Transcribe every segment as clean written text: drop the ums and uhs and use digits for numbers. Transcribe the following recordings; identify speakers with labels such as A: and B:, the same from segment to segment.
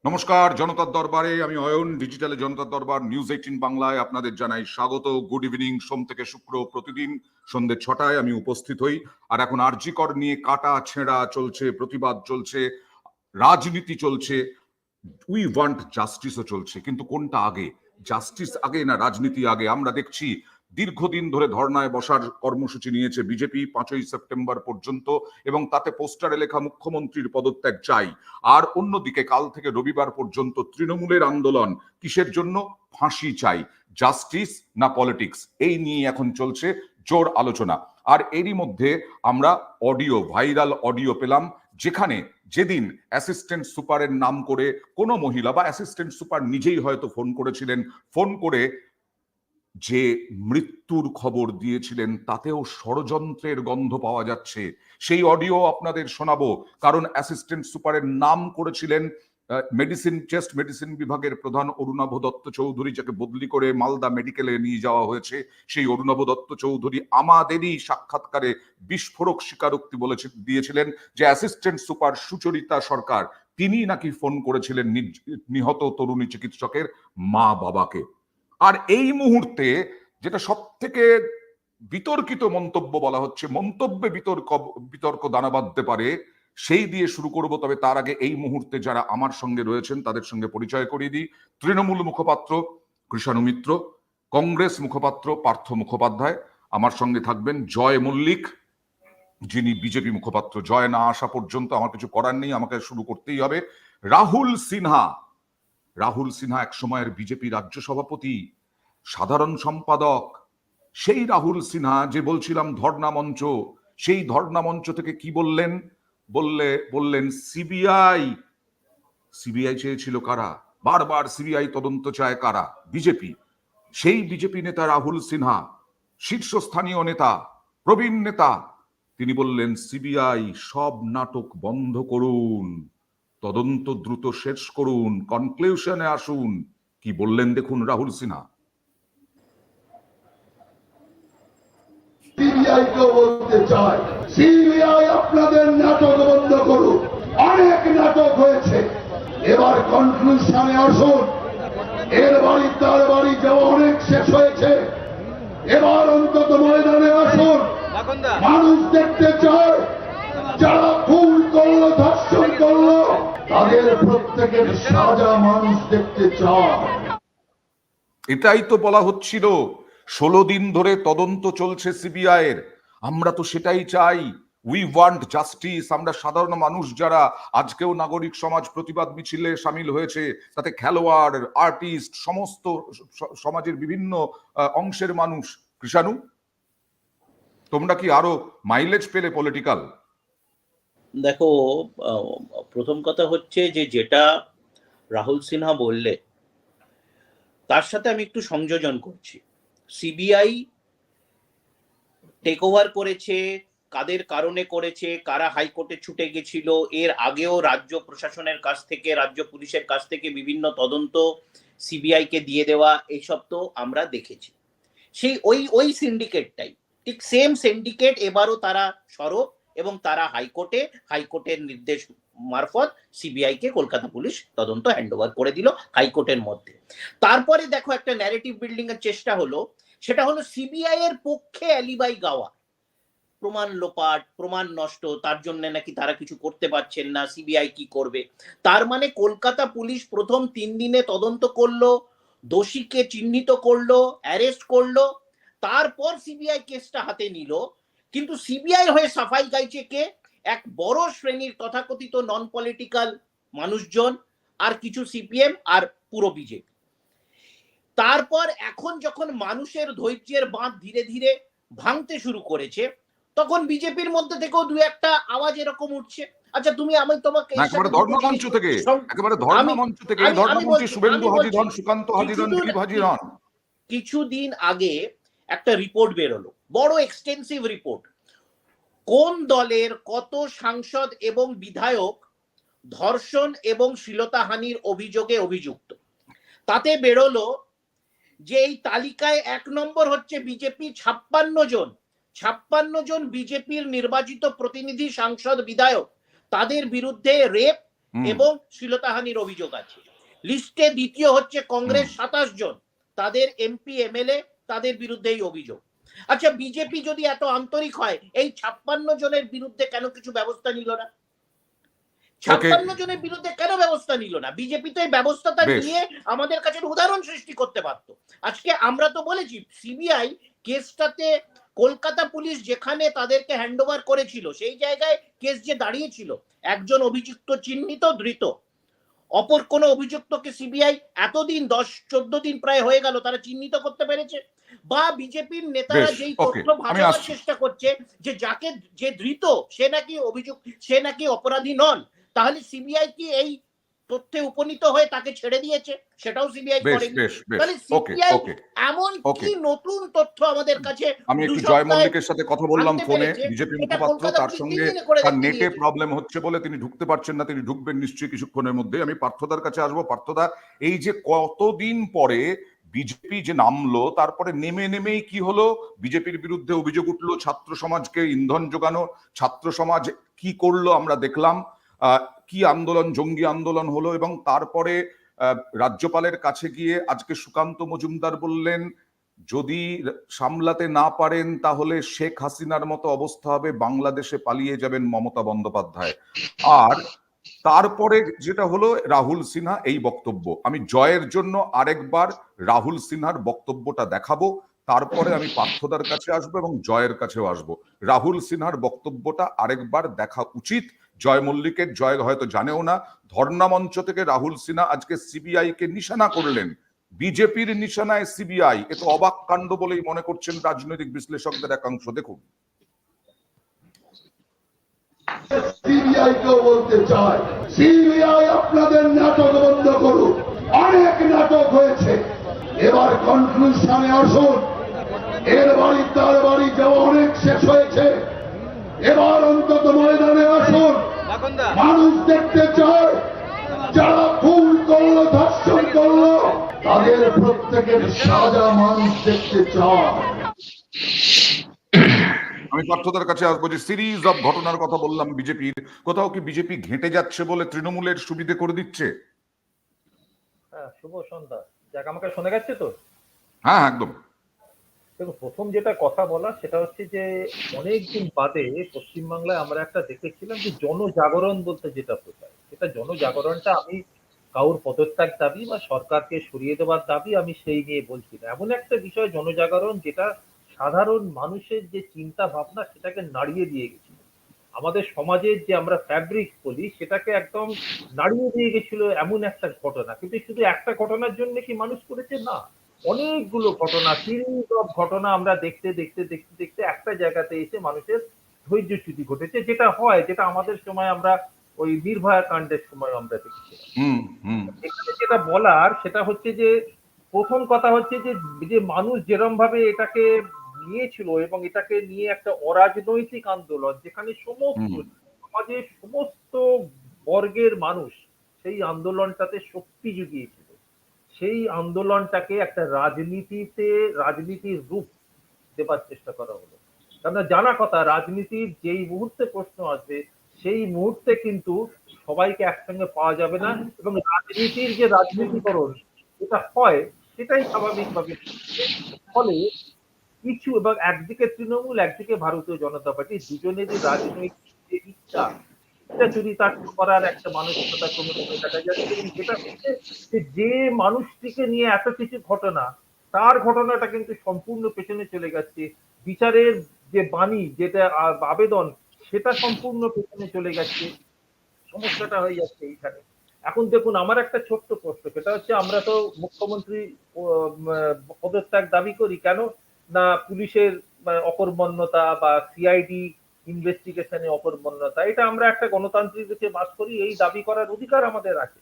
A: নমস্কার, জনতার দরবারে আমি অয়ন। ডিজিটালে জনতার দরবার নিউজ 18 বাংলায় আপনাদের জানাই স্বাগত। Good evening. সোম থেকে শুক্র প্রতিদিন সন্ধ্যে 6টায় আমি উপস্থিত হই। আর এখন আরজি কর নিয়ে কাটা ছেঁড়া চলছে, প্রতিবাদ চলছে, রাজনীতি চলছে, উই ওয়ান্ট জাস্টিসও চলছে। কিন্তু কোনটা আগে, জাস্টিস আগে না রাজনীতি আগে? আমরা দেখছি দীর্ঘদিন ধরে ধর্নায় বসার কর্মসূচি নিয়েছে বিজেপি 5ই সেপ্টেম্বর পর্যন্ত, এবং তাতে পোস্টারে লেখা মুখ্যমন্ত্রীর পদত্যাগ চাই। আর অন্যদিকে কাল থেকে রবিবার পর্যন্ত তৃণমূলের আন্দোলন কিসের জন্য? ফাঁসি চাই। জাস্টিস না পলিটিক্স, এই নিয়ে এখন চলছে জোর আলোচনা। আর এরই মধ্যে আমরা ভাইরাল অডিও পেলাম, যেখানে যেদিন অ্যাসিস্ট্যান্ট সুপারের নাম করে কোনো মহিলা বা অ্যাসিস্ট্যান্ট সুপার নিজেই হয়তো ফোন করেছিলেন, ফোন করে যে মৃত্যুর খবর দিয়েছিলেন তাতেও ষড়যন্ত্রের গন্ধ পাওয়া যাচ্ছে। সেই অডিও আপনাদের শোনাবো, কারণ অ্যাসিস্ট্যান্ট সুপারের নাম করেছিলেন চেস্ট মেডিসিন বিভাগের প্রধান অরুণাভ দত্ত চৌধুরী, যাকে বদলি করে মালদা মেডিকেলে নিয়ে যাওয়া হয়েছে। সেই অরুণাভ দত্ত চৌধুরী আমাদেরই সাক্ষাৎকারে বিস্ফোরক স্বীকারোক্তি দিয়েছিলেন যে অ্যাসিস্ট্যান্ট সুপার সুচরিতা সরকার তিনি নাকি ফোন করেছিলেন নিহত তরুণী চিকিৎসকের মা বাবাকে। আর এই মুহূর্তে যেটা সব থেকে বিতর্কিত মন্তব্য বলা হচ্ছে, মন্তব্যে বিতর্ক দানা বাঁধতে পারে, সেই দিয়ে শুরু করব। তবে তার আগে এই মুহূর্তে যারা আমার সঙ্গে রয়েছেন তাদের সঙ্গে পরিচয় করিয়ে দিই। তৃণমূল মুখপাত্র কৃষাণু মিত্র, কংগ্রেস মুখপাত্র পার্থ মুখোপাধ্যায়, আমার সঙ্গে থাকবেন জয় মল্লিক, যিনি বিজেপি মুখপাত্র। জয় না আসা পর্যন্ত আমার কিছু করার নেই, আমাকে শুরু করতেই হবে। রাহুল সিনহা এক সময়ের বিজেপি রাজ্য সভাপতি, সাধারণ সম্পাদক। সেই রাহুল সিনহা যে বলছিলাম ধর্ণা মঞ্চ, সেই ধর্ণা মঞ্চ থেকে কি বললেন সিবিআই চেয়েছিল কারা? বারবার সিবিআই তদন্ত চায় কারা? বিজেপি। সেই বিজেপি নেতা রাহুল সিনহা, শীর্ষস্থানীয় নেতা, প্রবীণ নেতা, তিনি বললেন সিবিআই সব নাটক বন্ধ করুন, তদন্ত দ্রুত শেষ করুন, কনক্লুশনে আসুন। কি বললেন দেখুন রাহুল সিনহা।
B: সিবিআইকে বলতে চাই, সিবিআই আপনাদের নাটক বন্ধ করুন। অনেক নাটক হয়েছে, এবার কনক্লুশনে আসুন। এর বাড়ি তার বাড়ি যাওয়া অনেক শেষ হয়েছে, এবার অন্তত ময়দানে আসুন। মানুষ দেখতে চায় যারা ভুল করলো, ধর্ষণ করলো, তাদের প্রত্যেকের সাজা মানুষ দেখতে চায়।
A: এটাই তো বলা হচ্ছিল, 16 দিন ধরে তদন্ত চলছে সিবিআই এর, আমরা তো সেটাই চাই। We want justice. আমরা সাধারণ মানুষ যারা আজকেও নাগরিক সমাজ প্রতিবাদ মিছিলে সামিল হয়েছে, তাতে খেলোয়াড়, আর্টিস্ট, সমস্ত সমাজের বিভিন্ন অংশের মানুষ। কৃষাণু, তোমরা কি আরো মাইলেজ পেলে পলিটিক্যাল?
C: দেখো, প্রথম কথা হচ্ছে যে যেটা রাহুল সিনহা বললে তার সাথে আমি একটু সংযোজন করছি। সিবিআই টেক ওভার করেছে, কাদের কারণে করেছে, কারা হাইকোর্টে ছুটে গেছিল, এর আগেও রাজ্য প্রশাসনের কাছ থেকে, রাজ্য পুলিশের কাছ থেকে বিভিন্ন তদন্ত সিবিআই কে দিয়ে দেওয়া, এইসব তো আমরা দেখেছি। সেই ওই সিন্ডিকেটটাই, ঠিক সেম সিন্ডিকেট এবারও তারা সরব, এবং তারা হাইকোর্টের নির্দেশ মারফত সিবিআই কে কলকাতা পুলিশ তদন্ত হ্যান্ডওভার করে দিল হাইকোর্টের মধ্যে। তারপরে দেখো একটা ন্যারেটিভ বিল্ডিং এর চেষ্টা হলো, সেটা হলো সিবিআই এর পক্ষে অ্যালিবাই গাওয়া, প্রমাণ লোপাট, প্রমাণ নষ্ট, তার জন্য নাকি তারা কিছু করতে পারছেন না, সিবিআই কি করবে। তার মানে কলকাতা পুলিশ প্রথম 3 দিনে তদন্ত করলো, দোষীকে চিহ্নিত করলো, অ্যারেস্ট করলো, তারপর সিবিআই কেসটা হাতে নিল। কিন্তু সিবিআই হয়ে সাফাই গাইছে কে? এক বড় শ্রেণীর তথাকথিত নন পলিটিক্যাল মানুষজন, আর কিছু সিপিএম, আর পুরো বিজেপি। তারপর এখন যখন মানুষের ধৈর্যের বাঁধ ধীরে ধীরে ভাঙতে শুরু করেছে, তখন বিজেপির মধ্যে থেকেও দু একটা আওয়াজ এরকম উঠছে। আচ্ছা, তুমি আমি তোমাকে
A: একেবারে ধর্মমঞ্চ থেকে, একেবারে ধর্মমঞ্চ থেকে, ধর্মমন্ত্রী শুভেন্দু হাজির হন, সুকান্ত হাজির হন, দিলীপ হাজির হন।
C: কিছুদিন আগে একটা রিপোর্ট বেরোলো, বড় এক্সটেন্সিভ রিপোর্ট, কোন দলের কত সাংসদ এবং বিধায়ক ধর্ষণ এবং শ্লীলতাহানির অভিযোগে অভিযুক্ত। তাতে বেরোলো যে এই তালিকায় 1 নম্বর হচ্ছে বিজেপি, 56 জন বিজেপির নির্বাচিত প্রতিনিধি, সাংসদ, বিধায়ক, তাদের বিরুদ্ধে রেপ এবং শ্লীলতাহানির অভিযোগ আছে। লিস্টে দ্বিতীয় হচ্ছে কংগ্রেস 27 জন, তাদের এমপি এমএলএ, তাদের বিরুদ্ধে এই অভিযোগ। আচ্ছা, বিজেপি যদি এত আন্তরিক হয়, এই 56 জনের বিরুদ্ধে কেন কিছু ব্যবস্থা নিল না? 56 জনের বিরুদ্ধে কেন ব্যবস্থা নিল না? বিজেপি তো এই ব্যবস্থাটা নিয়ে আমাদের কাছে উদাহরণ সৃষ্টি করতে পারত। আজকে আমরা তো বলেছি সিবিআই কেসটাতে কলকাতা পুলিশ যেখানে তাদেরকে হ্যান্ডওভার করেছিল সেই জায়গায় কেস যে দাঁড়িয়েছিল, একজন অভিযুক্ত চিহ্নিত, ধৃত, অপর কোন অভিযুক্তকে সিবিআই এতদিন 10-14 দিন প্রায় হয়ে গেল তারা চিহ্নিত করতে পেরেছে? বা বিজেপির নেতারা যেই তথ্য ভাসাবার চেষ্টা করছে যে যাকে যে ধৃত সে নাকি অভিযুক্ত, সে নাকি অপরাধী নন, তাহলে সিবিআই কি এই তথ্যে উপনীত হয়ে তাকে ছেড়ে দিয়েছে? সেটাও সিবিআই করেনি। তাহলে সিবিআই এমন কি নতুন তথ্য আমাদের কাছে?
A: আমি একটু জয় মল্লিকের সাথে কথা বললাম ফোনে, বিজেপি মুখপাত্র, তার সঙ্গে তার নেটে প্রবলেম হচ্ছে বলে তিনি ঢুকতে পারছেন না, তিনি ঢুকবেন নিশ্চয়ই কিছুক্ষণের মধ্যে। আমি পার্থদার কাছে আসবো। পার্থদা, এই যে কতদিন পরে বিজেপি যে নামলো, তারপরে নেমে নেমেই কি হলো? বিজেপির বিরুদ্ধে অভিযোগ উঠলো ছাত্র সমাজকে ইন্ধন যোগানো, ছাত্র সমাজ কি করলো আমরা দেখলাম, কি আন্দোলন, জঙ্গি আন্দোলন হলো, এবং তারপরে রাজ্যপালের কাছে গিয়ে আজকে সুকান্ত মজুমদার বললেন যদি সামলাতে না পারেন তাহলে শেখ হাসিনার মতো অবস্থা হবে, বাংলাদেশে পালিয়ে যাবেন মমতা বন্দ্যোপাধ্যায়। আর তারপরে যেটা হলো রাহুল সিনহা এই বক্তব্য। আমি জয়ের জন্য আরেকবার রাহুল সিনহার বক্তব্যটা দেখাবো, তারপরে আমি পার্থদার কাছে আসবো এবং জয়ের কাছেও আসবো। রাহুল সিনহার বক্তব্যটা আরেকবার দেখা উচিত। জয় মল্লিকের, জয় হয়তো জানেও না, ধর্ণা মঞ্চ থেকে রাহুল সিনহা আজকে সিবিআই কে নিশানা করলেন। বিজেপির নিশানায় সিবিআই, এ তো অবাক কাণ্ড বলেই মনে করছেন রাজনৈতিক বিশ্লেষকদের একাংশ। দেখুন,
B: সিবিআই কেও বলতে চায়, সিবিআই আপনাদের নাটক বন্ধ করুন। অনেক নাটক হয়েছে, এবার কনক্লুশনে আসুন। এর বাড়ি তার বাড়ি যাওয়া অনেক শেষ হয়েছে, এবার অন্তত ময়দানে আসুন। মানুষ দেখতে চায় যারা খুন করলো, ধর্ষণ করলো, তাদের প্রত্যেকের সাজা মানুষ দেখতে চায়।
A: আমি পার্থদার কাছে আসবো। যে সিরিজ অফ ঘটনার কথা বললাম বিজেপির, কোথাও কি বিজেপি ঘেঁটে যাচ্ছে বলে তৃণমূলের সুবিধে করে দিচ্ছে?
D: হ্যাঁ, শুভ সন্ধ্যা। যাক, আমাকে শোনা যাচ্ছে তো?
A: হ্যাঁ, একদম।
D: দেখো, প্রথম যেটা কথা বলা সেটা হচ্ছে যে অনেকদিন বাদে পশ্চিমবাংলায় আমরা একটা দেখেছিলাম যে জনজাগরণ বলতে যেটা বোঝায়, সেটা জনজাগরণটা আমি কারোর পদত্যাগ দাবি বা সরকারকে সরিয়ে দেওয়ার দাবি আমি সেই নিয়ে বলছি না। এমন একটা বিষয় জনজাগরণ যেটা সাধারণ মানুষের যে চিন্তা ভাবনা সেটাকে নাড়িয়ে দিয়ে গেছিল। আমাদের সমাজের যে আমরা ফ্যাব্রিক বলি সেটাকে একদম নাড়িয়ে দিয়ে গেছিল এমন একটা ঘটনা। কিন্তু শুধু একটা ঘটনার জন্য কি মানুষ করেছে? না, অনেকগুলো ঘটনা, সিরিজ অফ ঘটনা আমরা দেখতে দেখতে দেখতে দেখতে একটা জায়গাতে এসে মানুষের ধৈর্যচ্যুতি ঘটেছে, যেটা হয়, যেটা আমাদের সময় আমরা ওই নির্ভয়া কাণ্ডের সময় আমরা দেখেছিলাম। এখানে যেটা বলার সেটা হচ্ছে যে প্রথম কথা হচ্ছে যে মানুষ যেরকম ভাবে এটাকে নিয়েছিল এবং এটাকে নিয়ে একটা অরাজনৈতিক আন্দোলন, যেখানে সমস্ত সমাজের সমস্ত বর্গের মানুষ সেই আন্দোলনটাতে শক্তি জুগিয়েছিল, সেই আন্দোলনটাকে একটা রাজনীতির রূপ দেবার চেষ্টা করা হলো। কারণ জানা কথা, রাজনীতির যেই মুহূর্তে প্রশ্ন আসবে সেই মুহূর্তে কিন্তু সবাইকে একসঙ্গে পাওয়া যাবে না, এবং রাজনীতির যে রাজনীতিকরণ এটা হয় সেটাই স্বাভাবিকভাবে। ফলে কিছু, এবং একদিকে তৃণমূল, একদিকে ভারতীয় জনতা পার্টি, দুজনেরই রাজনৈতিক যে ইচ্ছা, এটা চরিতার্থ করার একটা মানসিকতা ক্রমশ দেখা যাচ্ছে। এবং যেটা হচ্ছে যে মানুষটিকে নিয়ে এত কিছু ঘটনা, তার ঘটনাটা কিন্তু সম্পূর্ণ পেছনে চলে যাচ্ছে। বিচারের যে বাণী, যেটা আবেদন, সেটা সম্পূর্ণ পেছনে চলে যাচ্ছে। সমস্যাটা হয়ে যাচ্ছে এইখানে। এখন দেখুন, আমার একটা ছোট্ট প্রশ্ন, সেটা হচ্ছে আমরা তো মুখ্যমন্ত্রী পদত্যাগ দাবি করি, কেন না পুলিশের অকর্মণ্যতা বা সিআইডি ইনভেস্টিগেশনে অকর্মণ্যতা, এটা আমরা একটা গণতান্ত্রিক দেশে বাস করি, এই দাবি করার অধিকার আমাদের আছে।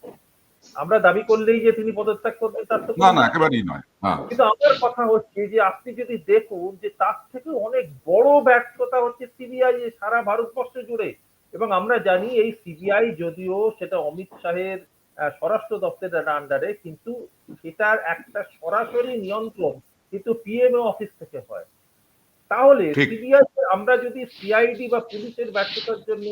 D: আমরা দাবি করলেই যে তিনি পদত্যাগ করবেন তার তো
A: না, একেবারেই নয়।
D: কিন্তু আমার কথা হচ্ছে যে আপনি যদি দেখুন যে তার থেকে অনেক বড় ব্যর্থতা হচ্ছে সিবিআই সারা ভারতবর্ষ জুড়ে। এবং আমরা জানি এই সিবিআই যদিও সেটা অমিত শাহের স্বরাষ্ট্র দপ্তরের আন্ডারে, কিন্তু সেটার একটা সরাসরি নিয়ন্ত্রণ কিন্তু পিএমও অফিস থেকে হয়। তাহলে সিবিআই, আমরা যদি সিআইডি বা পুলিশের ব্যর্থতার জন্য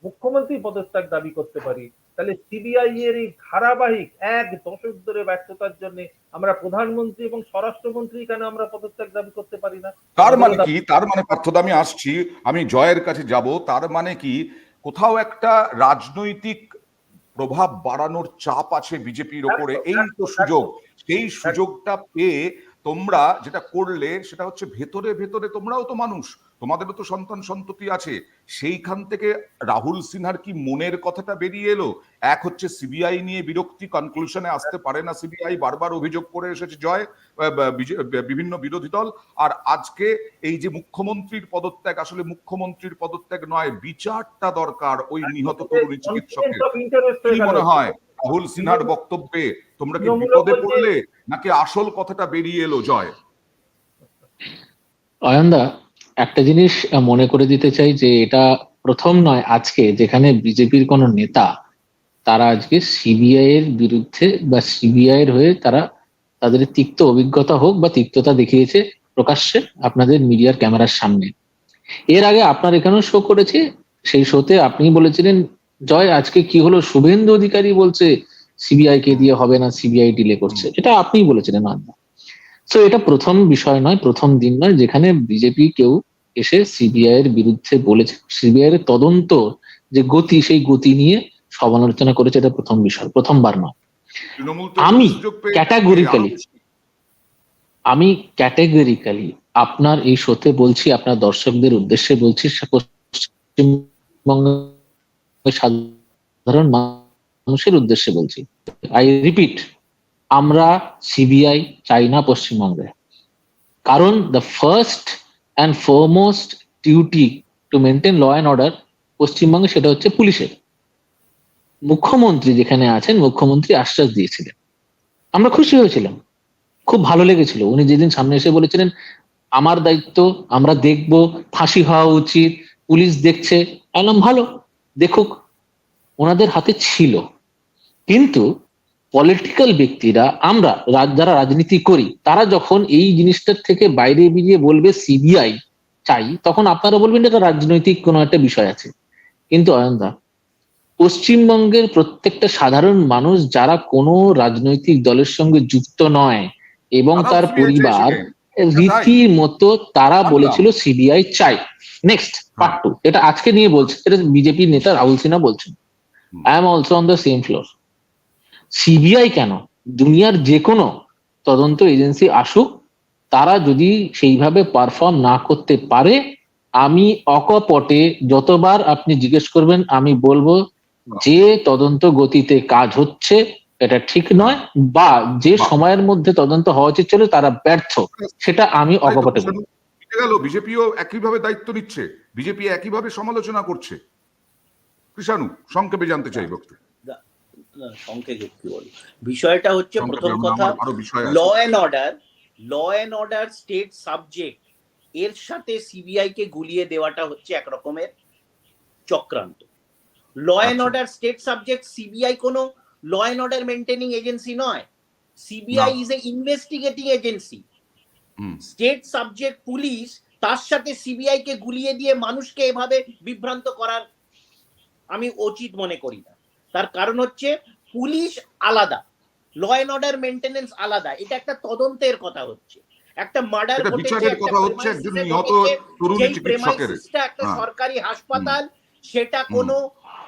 D: মুখ্যমন্ত্রী পদত্যাগ দাবি করতে পারি, তাহলে সিবিআই এর এই ধারাবাহিক 1 দশক ধরে ব্যর্থতার জন্য আমরা প্রধানমন্ত্রী এবং স্বরাষ্ট্রমন্ত্রী কেন আমরা পদত্যাগ দাবি করতে পারি না?
A: তার মানে কি, তার মানে পার্থদা আমি আসছি, আমি জয়ের কাছে যাব, তার মানে কি কোথাও একটা রাজনৈতিক প্রভাব বাড়ানোর চাপ আছে বিজেপির ওপরে, এই তো সুযোগ, সেই সুযোগটা পেয়ে তোমরা যেটা করলে সেটা হচ্ছে ভেতরে ভেতরে তোমরাও তো মানুষ, তোমাদেরও তো সন্তান সন্ততি আছে, সেইখান থেকে রাহুল সিনহার কি মনের কথাটা বেরিয়ে এলো? এক হচ্ছে সিবিআই নিয়ে বিরক্তি, কনক্লুশনে আসতে পারে না সিবিআই, বারবার অভিযোগ করে এসেছে জয় বিভিন্ন বিরোধী দল, আর আজকে এই যে মুখ্যমন্ত্রীর পদত্যাগ, আসলে মুখ্যমন্ত্রীর পদত্যাগ নয়, বিচারটা দরকার ওই নিহত তরুণী চিকিৎসকের। কি মনে হয় রাহুল সিনহার বক্তব্যে তোমরা কি বিপদে পড়লে নাকি আসল কথাটা বেরিয়ে এলো জয়?
E: অয়নদা, একটা জিনিস মনে করে দিতে চাই যে এটা প্রথম নয় আজকে যেখানে বিজেপির কোন নেতা তারা আজকে সিবিআই এর বিরুদ্ধে বা সিবিআই এর হয়ে তারা তাদের তিক্ত অভিজ্ঞতা হোক বা তিক্ততা দেখিয়েছে প্রকাশ্যে আপনাদের মিডিয়ার ক্যামেরার সামনে। এর আগে আপনার এখানেও শো করেছে, সেই শোতে আপনি বলেছিলেন জয় আজকে কি হলো, শুভেন্দু অধিকারী বলছে সিবিআই কে দিয়ে হবে না, সিবিআই ডিলে করছে, এটা আপনিই বলেছিলেন অয়নদা। তো এটা প্রথম বিষয় নয়, প্রথম দিন নয় যেখানে বিজেপি কেউ এসে সিবিআই এর বিরুদ্ধে বলেছে, সিবিআই এর তদন্ত যে গতি সেই গতি নিয়ে সমালোচনা করেছে, এটা প্রথম বিষয়, প্রথমবার নয়। আমি ক্যাটেগরিক্যালি আপনার এই শোতে বলছি, আপনার দর্শকদের উদ্দেশ্যে বলছি, পশ্চিমবঙ্গের সাধারণ মানুষের উদ্দেশ্যে বলছি, আই রিপিট, আমরা সিবিআই চাই না পশ্চিমবঙ্গে, কারণ the first and foremost duty to maintain law and order পশ্চিমবঙ্গে সেটা হচ্ছে পুলিশের। মুখ্যমন্ত্রী যেখানে আছেন, মুখ্যমন্ত্রী আশ্বাস দিয়েছিলেন, আমরা খুশি হয়েছিলাম, খুব ভালো লেগেছিল উনি যেদিন সামনে এসে বলেছিলেন আমার দায়িত্ব, আমরা দেখব, ফাঁসি হওয়া উচিত, পুলিশ দেখছে, একদম ভালো, দেখুক, ওনাদের হাতে ছিল। কিন্তু পলিটিক্যাল ব্যক্তিরা, আমরা যারা রাজনীতি করি, তারা যখন এই জিনিসটার থেকে বাইরে বেরিয়ে বলবে সিবিআই চাই, তখন আপনারা বলবেন এটা রাজনৈতিক কোনো একটা বিষয় আছে। কিন্তু অয়নদা, পশ্চিমবঙ্গের প্রত্যেকটা সাধারণ মানুষ যারা কোনো রাজনৈতিক দলের সঙ্গে যুক্ত নয় এবং তার পরিবার রীতিমতো তারা বলেছিল সিবিআই চাই। নেক্সট পার্ট 2, এটা আজকে নিয়ে বলছে, এটা বিজেপি নেতা রাহুল সিনহা বলছেন, I am also on the same floor. CBI কেন, দুনিয়ার যে কোনো তদন্ত এজেন্সি আসুক, তারা যদি সেইভাবে পারফর্ম না করতে পারে, আমি অকপটে যতবার আপনি জিজ্ঞেস করবেন আমি বলবো যে তদন্ত গতিতে কাজ হচ্ছে এটা ঠিক নয়, বা যে সময়ের মধ্যে তদন্ত হওয়া উচিত ছিল তারা ব্যর্থ, সেটা আমি অকপটে বলবো।
A: বিজেপিও একইভাবে দায়িত্ব নিচ্ছে, বিজেপি একইভাবে সমালোচনা করছে। কৃষাণু সংক্ষেপে জানতে চাইব একটু।
C: সংক্ষেপে কি বলি, বিষয়টা হচ্ছে প্রথম কথা, law and order state subject, এর সাথে সিবিআই কে গুলিয়ে দেওয়াটা হচ্ছে এক রকমের চক্রান্ত। Law and order state subject, CBI কোনো law and order maintaining agency নয়, CBI is a investigating agency. State subject police, তার সাথে সিবিআই কে গুলিয়ে দিয়ে মানুষকে এভাবে বিভ্রান্ত করার আমি উচিত মনে করি না। তার কারণ হচ্ছে পুলিশ আলাদা, ল অ্যান্ড অর্ডার মেনটেনেন্স আলাদা। এটা একটা তদন্তের কথা হচ্ছে, একটা মার্ডার ঘটেছে, একটা সরকারি হাসপাতাল, সেটা কোনো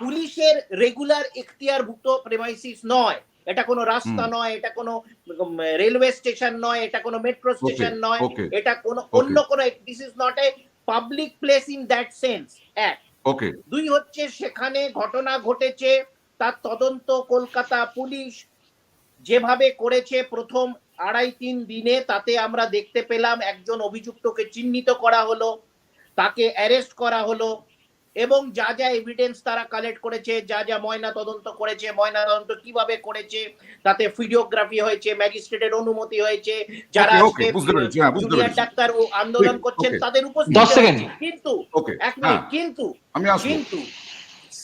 C: পুলিশের রেগুলার এখতিয়ারভুক্ত প্রেমাইসিস নয়, এটা কোনো রাস্তা নয়, এটা কোনো রেলওয়ে স্টেশন নয়, এটা কোনো মেট্রো স্টেশন নয়, এটা কোনো অন্য কোনো, this is not a public place in that sense. এক, দুই হচ্ছে সেখানে ঘটনা ঘটেছে, তার তদন্ত কলকাতা পুলিশ যেভাবে করেছে প্রথম 2.5-3 দিনে, তাতে আমরা দেখতে পেলাম একজন অভিযুক্তকে চিহ্নিত করা হলো, তাকে অ্যারেস্ট করা হলো, এবং যা যা এভিডেন্স তারা কালেক্ট করেছে, যা যা ময়না তদন্ত করেছে, ময়না তদন্ত কিভাবে করেছে, তাতে ভিডিওগ্রাফি হয়েছে, ম্যাজিস্ট্রেটের অনুমতি হয়েছে, যারা জুনিয়র ডাক্তার আন্দোলন করছেন তাদের উপস্থিতি। কিন্তু এক মিনিট, কিন্তু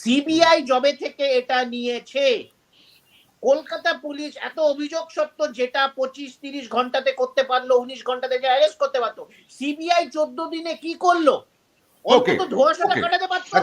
C: সিবিআই যবে থেকে এটা নিয়েছে, কলকাতা পুলিশ এত অভিযোগ সত্ত্বেও যেটা 25-30 ঘন্টাতে করতে পারলো, 19 ঘন্টাতে যে অ্যারেস্ট করতে পারতো, সিবিআই 14 দিনে কি করলো? অন্তত ধোঁয়াশাটা কাটাতে পারতো।